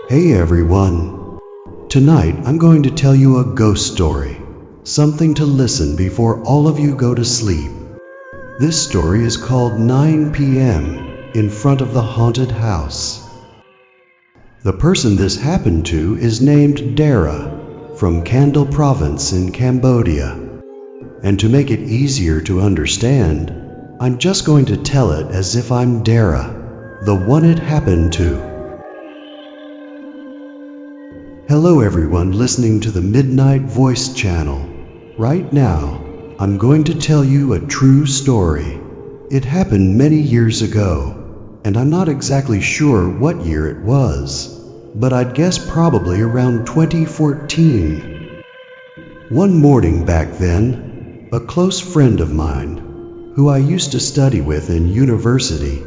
Hey everyone! Tonight I'm going to tell you a ghost story, something to listen before all of you go to sleep. This story is called 9 p.m. in front of the haunted house. The person this happened to is named Dara from Kandal province in Cambodia. And to make it easier to understand, I'm just going to tell it as if I'm Dara, the one it happened to. Hello everyone listening to the Midnight Voice channel. Right now, I'm going to tell you a true story. It happened many years ago, and I'm not exactly sure what year it was, but I'd guess probably around 2014. One morning back then, a close friend of mine, who I used to study with in university,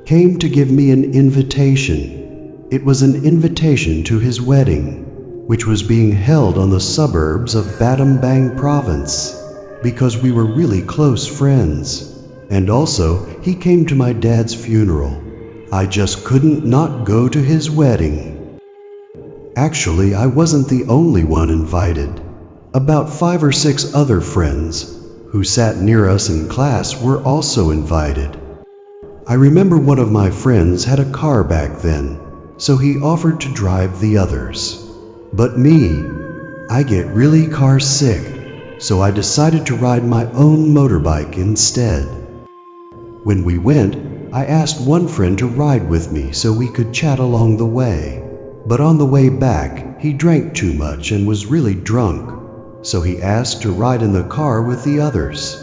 came to give me an invitation. It was an invitation to his wedding, which was being held on the suburbs of Battambang province, because we were really close friends. And also, he came to my dad's funeral. I just couldn't not go to his wedding. Actually, I wasn't the only one invited. About 5 or 6 other friends who sat near us in class were also invited. I remember one of my friends had a car back then, so he offered to drive the others. But me, I get really car sick, so I decided to ride my own motorbike instead. When we went, I asked one friend to ride with me so we could chat along the way. But on the way back, he drank too much and was really drunk, so he asked to ride in the car with the others,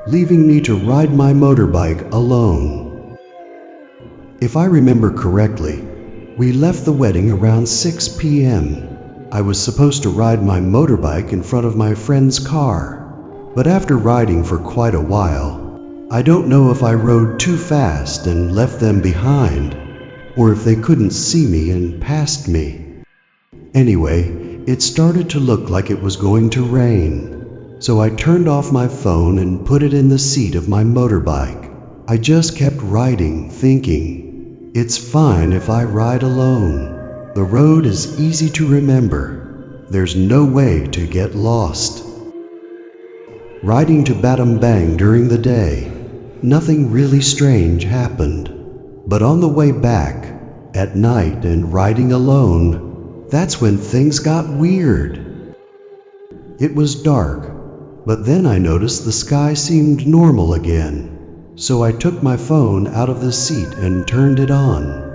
leaving me to ride my motorbike alone. If I remember correctly, we left the wedding around 6 p.m. I was supposed to ride my motorbike in front of my friend's car, but after riding for quite a while, I don't know if I rode too fast and left them behind, or if they couldn't see me and passed me. Anyway, it started to look like it was going to rain, so I turned off my phone and put it in the seat of my motorbike. I just kept riding, thinking, it's fine if I ride alone. The road is easy to remember. There's no way to get lost. Riding to Battambang during the day, nothing really strange happened. But on the way back, at night and riding alone, that's when things got weird. It was dark, but then I noticed the sky seemed normal again. So I took my phone out of the seat and turned it on,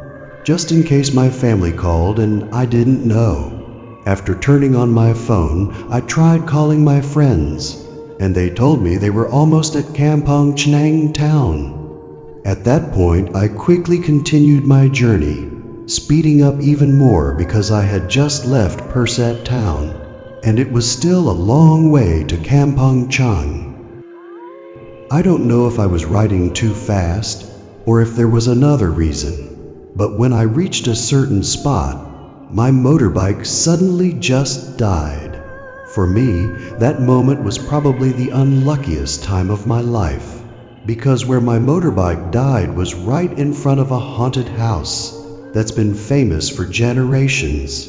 just in case my family called and I didn't know. After turning on my phone, I tried calling my friends, and they told me they were almost at Kampong Chnang town. At that point, I quickly continued my journey, speeding up even more because I had just left Persat town, and it was still a long way to Kampong Chang. I don't know if I was riding too fast or if there was another reason. But when I reached a certain spot, my motorbike suddenly just died. For me, that moment was probably the unluckiest time of my life, because where my motorbike died was right in front of a haunted house that's been famous for generations.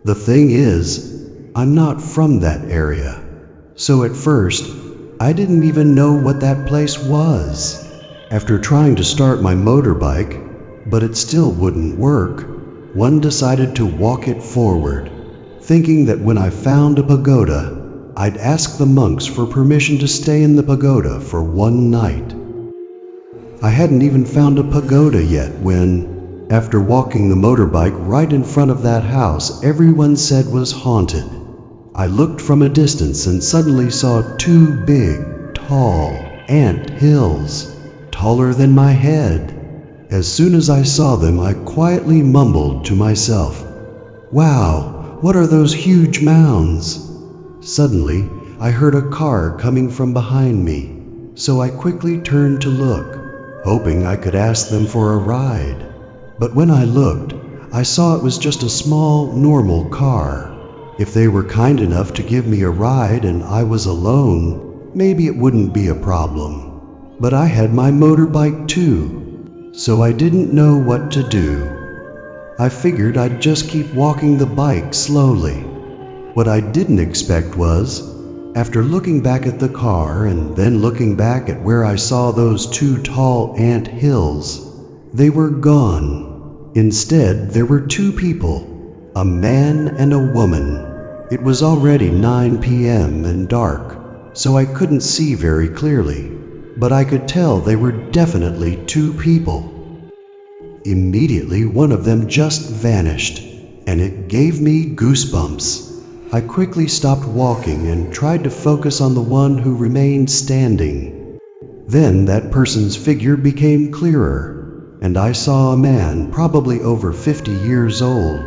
The thing is, I'm not from that area, so at first, I didn't even know what that place was. After trying to start my motorbike, but it still wouldn't work, one decided to walk it forward, thinking that when I found a pagoda, I'd ask the monks for permission to stay in the pagoda for one night. I hadn't even found a pagoda yet when, after walking the motorbike right in front of that house everyone said was haunted, I looked from a distance and suddenly saw 2 big, tall ant hills, taller than my head. As soon as I saw them, I quietly mumbled to myself, "Wow, what are those huge mounds?" Suddenly, I heard a car coming from behind me, so I quickly turned to look, hoping I could ask them for a ride. But when I looked, I saw it was just a small, normal car. If they were kind enough to give me a ride and I was alone, maybe it wouldn't be a problem. But I had my motorbike too, so I didn't know what to do. I figured I'd just keep walking the bike slowly. What I didn't expect was, after looking back at the car and then looking back at where I saw those two tall ant hills, they were gone. Instead, there were two people, a man and a woman. It was already 9 p.m. and dark, so I couldn't see very clearly, but I could tell they were definitely two people. Immediately, one of them just vanished, and it gave me goosebumps. I quickly stopped walking and tried to focus on the one who remained standing. Then that person's figure became clearer, and I saw a man probably over 50 years old,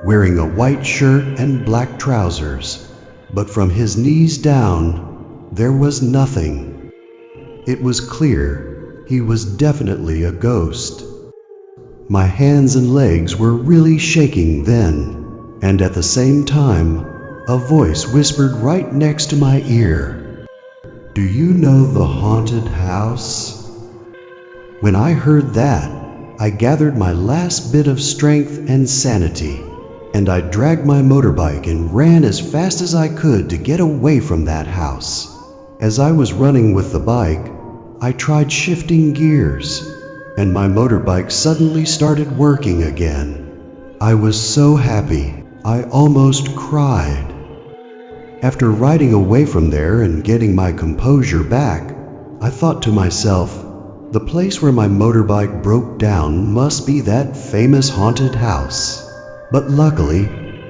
wearing a white shirt and black trousers, but from his knees down, there was nothing. It was clear he was definitely a ghost. My hands and legs were really shaking then, and at the same time, a voice whispered right next to my ear, "Do you know the haunted house?" When I heard that, I gathered my last bit of strength and sanity, and I dragged my motorbike and ran as fast as I could to get away from that house. As I was running with the bike, I tried shifting gears, and my motorbike suddenly started working again. I was so happy, I almost cried. After riding away from there and getting my composure back, I thought to myself, the place where my motorbike broke down must be that famous haunted house. But luckily,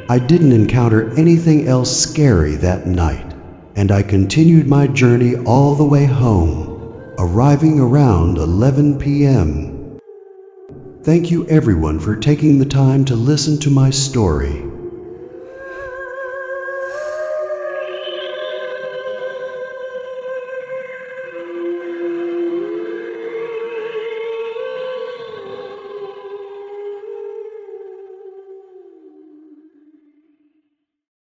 I didn't encounter anything else scary that night, and I continued my journey all the way home, arriving around 11 p.m. Thank you everyone for taking the time to listen to my story.